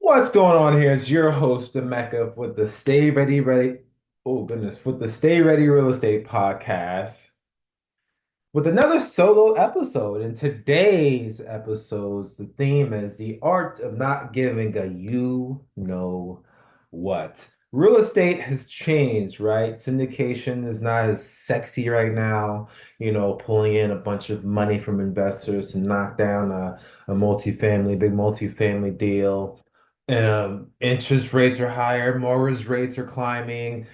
What's going on here? It's your host, Emeka, with the Stay Ready, Ready. Oh goodness, with the Stay Ready Real Estate Podcast with another solo episode. In today's episodes, the theme is the art of not giving a you know what. Real estate has changed, right? Syndication is not as sexy right now, pulling in a bunch of money from investors to knock down a big multifamily deal. Interest rates are higher, mortgage rates are climbing.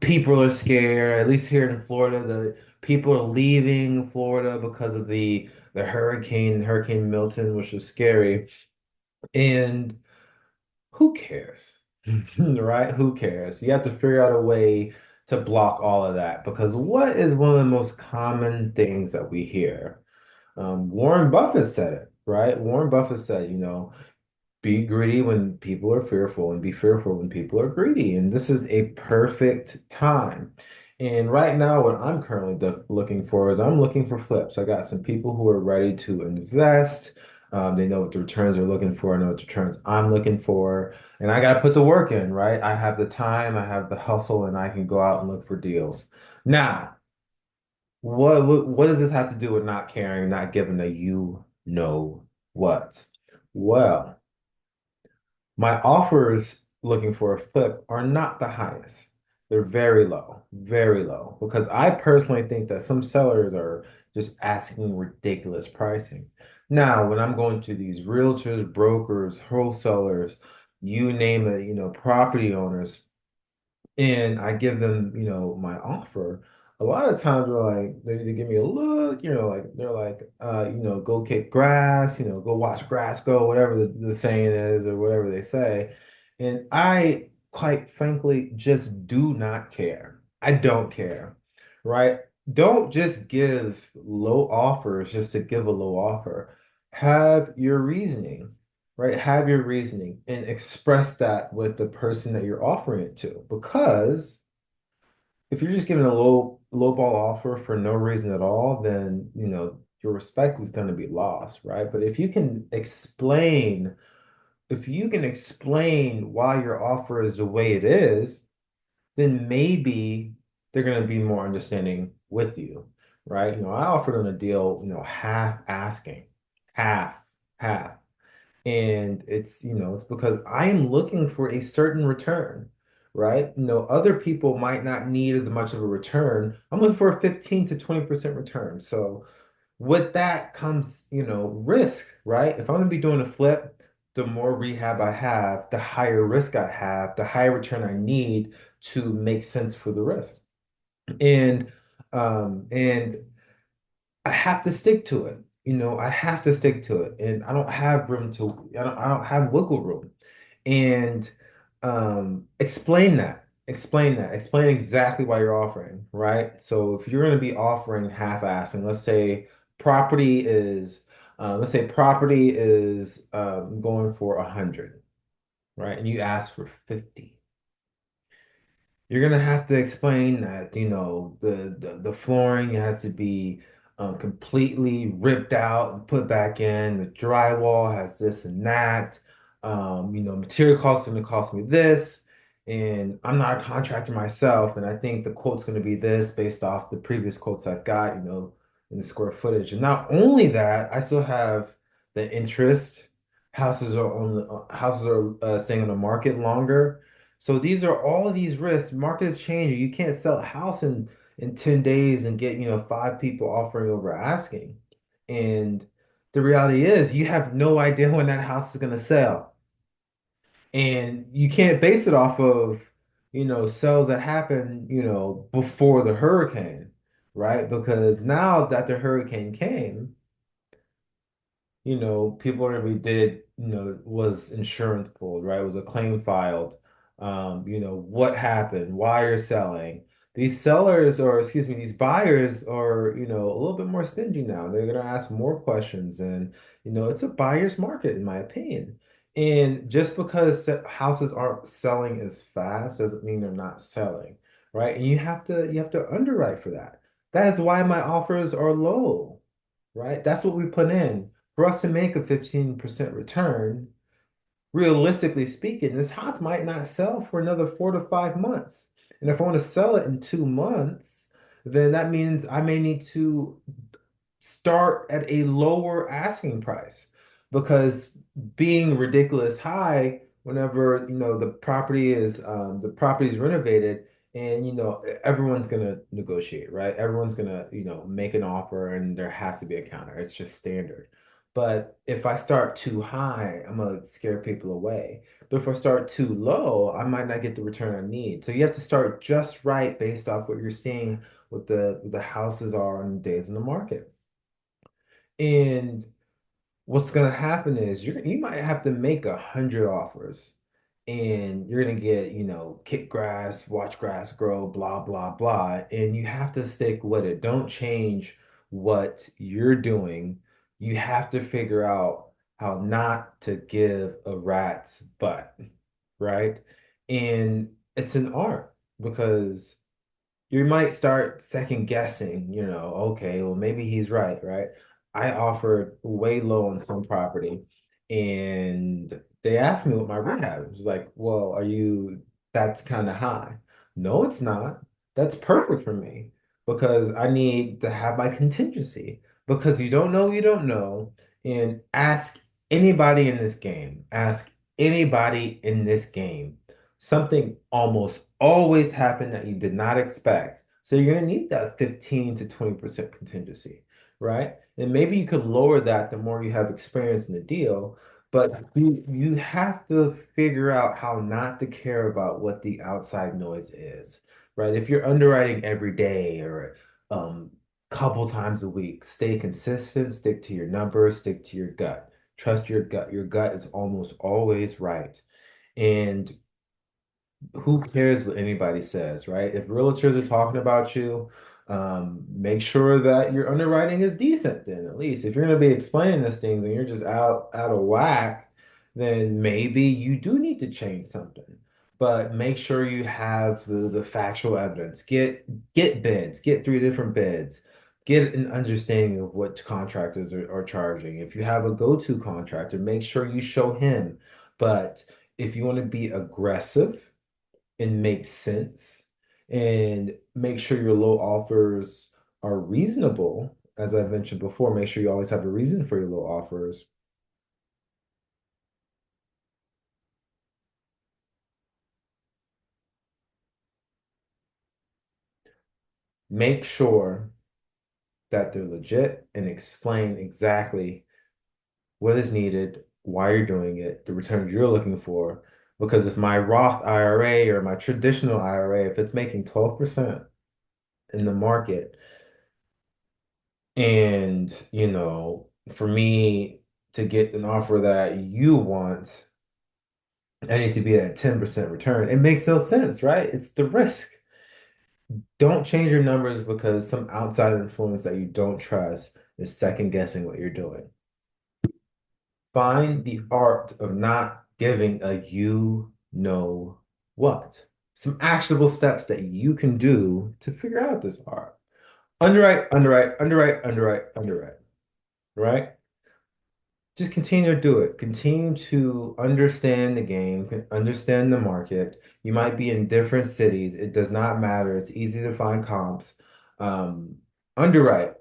People are scared, at least here in Florida. The people are leaving Florida because of the Hurricane Milton, which was scary. And who cares? Right? Who cares? You have to figure out a way to block all of that because what is one of the most common things that we hear? Warren Buffett said it, right? Warren Buffett said, be greedy when people are fearful and be fearful when people are greedy. And this is a perfect time. And right now, what I'm currently looking for is I'm looking for flips. I got some people who are ready to invest. They know what the returns they're looking for. I know what the returns I'm looking for. And I got to put the work in, right? I have the time, I have the hustle, and I can go out and look for deals. Now, what does this have to do with not caring, not giving a you know what? Well, my offers looking for a flip are not the highest. They're very low, because I personally think that some sellers are just asking ridiculous pricing. Now, when I'm going to these realtors, brokers, wholesalers, you name it, property owners, and I give them, my offer. A lot of times they're like, they give me a look, like they're like, go kick grass, go watch grass go, whatever the saying is or whatever they say. And I, quite frankly, just do not care. I don't care, right? Don't just give low offers just to give a low offer. Have your reasoning, right? Have your reasoning and express that with the person that you're offering it to. Because if you're just giving a low ball offer for no reason at all, then your respect is going to be lost, right? But if you can explain why your offer is the way it is, then maybe they're going to be more understanding with you, right? I offered them a deal, half asking, half, half. And it's because I am looking for a certain return, right? Other people might not need as much of a return. I'm looking for a 15 to 20% return. So with that comes, risk, right? If I'm gonna be doing a flip, the more rehab I have, the higher risk I have, the higher return I need to make sense for the risk. And I have to stick to it. I have to stick to it. And I don't have room to, I don't have wiggle room. And explain that. Explain that. Explain exactly why you're offering, right? So if you're going to be offering half-ass, and let's say property is going for 100, right? And you ask for 50. You're gonna have to explain that, the flooring has to be completely ripped out and put back in. The drywall has this and that. Material costs are gonna cost me this, and I'm not a contractor myself, and I think the quote's gonna be this based off the previous quotes I've got, in the square footage. And not only that, I still have the interest. Houses are staying on the market longer. So these are all these risks. Market is changing. You can't sell a house in 10 days and get, five people offering over asking. And the reality is you have no idea when that house is going to sell. And you can't base it off of, sales that happen, before the hurricane, right? Because now that the hurricane came, people already did, was insurance pulled, right? Was a claim filed? What happened? Why you're selling? These sellers, or excuse me, these buyers are, a little bit more stingy now. They're gonna ask more questions, and it's a buyer's market, in my opinion. And just because houses aren't selling as fast doesn't mean they're not selling, right? And you have to underwrite for that. That is why my offers are low, right? That's what we put in. For us to make a 15% return, realistically speaking, this house might not sell for another 4 to 5 months. And if I want to sell it in 2 months, then that means I may need to start at a lower asking price because being ridiculous high whenever the property is renovated and everyone's gonna negotiate, right? Everyone's gonna make an offer and there has to be a counter. It's just standard. But if I start too high, I'm gonna scare people away. But if I start too low, I might not get the return I need. So you have to start just right based off what you're seeing, what the houses are on the days in the market. And what's gonna happen is you might have to make 100 offers, and you're gonna get, kick grass, watch grass grow, blah blah blah, and you have to stick with it. Don't change what you're doing. You have to figure out how not to give a rat's butt, right? And it's an art because you might start second guessing, okay, well, maybe he's right, right? I offered way low on some property and they asked me what my rehab was like, well, that's kind of high. No, it's not. That's perfect for me because I need to have my contingency because you don't know. And ask anybody in this game something almost always happen that you did not expect. So you're going to need that 15 to 20% contingency, right? And maybe you could lower that the more you have experience in the deal, but you have to figure out how not to care about what the outside noise is, right? If you're underwriting every day or couple times a week, stay consistent, stick to your numbers, stick to your gut. Trust your gut. Your gut is almost always right. And who cares what anybody says, right? If realtors are talking about you, make sure that your underwriting is decent then at least. If you're going to be explaining these things and you're just out of whack, then maybe you do need to change something. But make sure you have the factual evidence. Get bids, get 3 different bids, get an understanding of what contractors are charging. If you have a go-to contractor, make sure you show him. But if you want to be aggressive, and make sense and make sure your low offers are reasonable. As I mentioned before, make sure you always have a reason for your low offers. Make sure that they're legit and explain exactly what is needed, why you're doing it, the returns you're looking for. Because if my Roth IRA or my traditional IRA, if it's making 12% in the market, and for me to get an offer that you want, I need to be at 10% return. It makes no sense, right? It's the risk. Don't change your numbers because some outside influence that you don't trust is second guessing what you're doing. Find the art of not giving a you know what. Some actionable steps that you can do to figure out this art. Underwrite, underwrite, underwrite, underwrite, underwrite, right? Just continue to do it. Continue to understand the game, understand the market. You might be in different cities. It does not matter. It's easy to find comps. Um, Underwrite.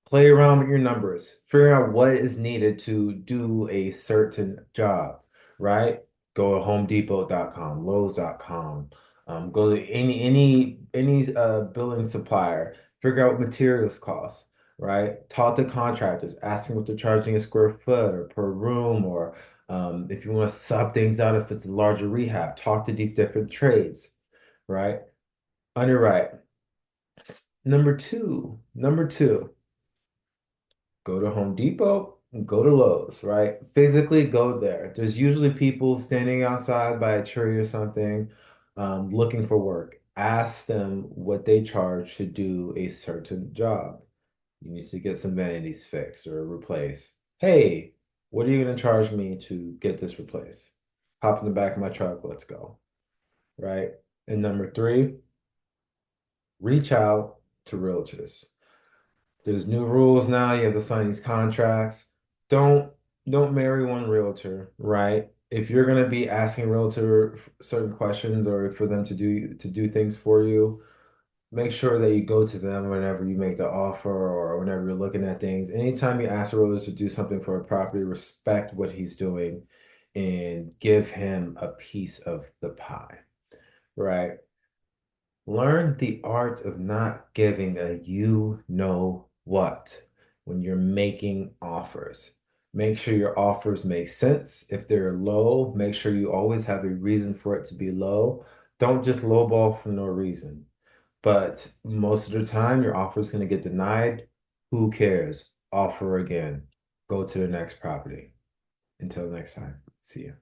Play around with your numbers. Figure out what is needed to do a certain job, right? Go to HomeDepot.com, Lowe's.com. Go to any building supplier. Figure out what materials cost, right? Talk to contractors, ask them what they're charging a square foot or per room, or if you want to sub things out if it's a larger rehab. Talk to these different trades, right? Underwrite. Number two, go to Home Depot, go to Lowe's, right? Physically go there. There's usually people standing outside by a tree or something, looking for work. Ask them what they charge to do a certain job. You need to get some vanities fixed or replaced. Hey, what are you going to charge me to get this replaced? Hop in the back of my truck, let's go, right? And number three, reach out to realtors. There's new rules now. You have to sign these contracts. Don't don't marry one realtor, right? if you're going to be asking realtor certain questions or for them to do things for you, make sure that you go to them whenever you make the offer or whenever you're looking at things. Anytime you ask a realtor to do something for a property, respect what he's doing and give him a piece of the pie, right? Learn the art of not giving a you know what when you're making offers. Make sure your offers make sense. If they're low, make sure you always have a reason for it to be low. Don't just lowball for no reason. But most of the time, your offer is going to get denied. Who cares? Offer again. Go to the next property. Until next time, see you.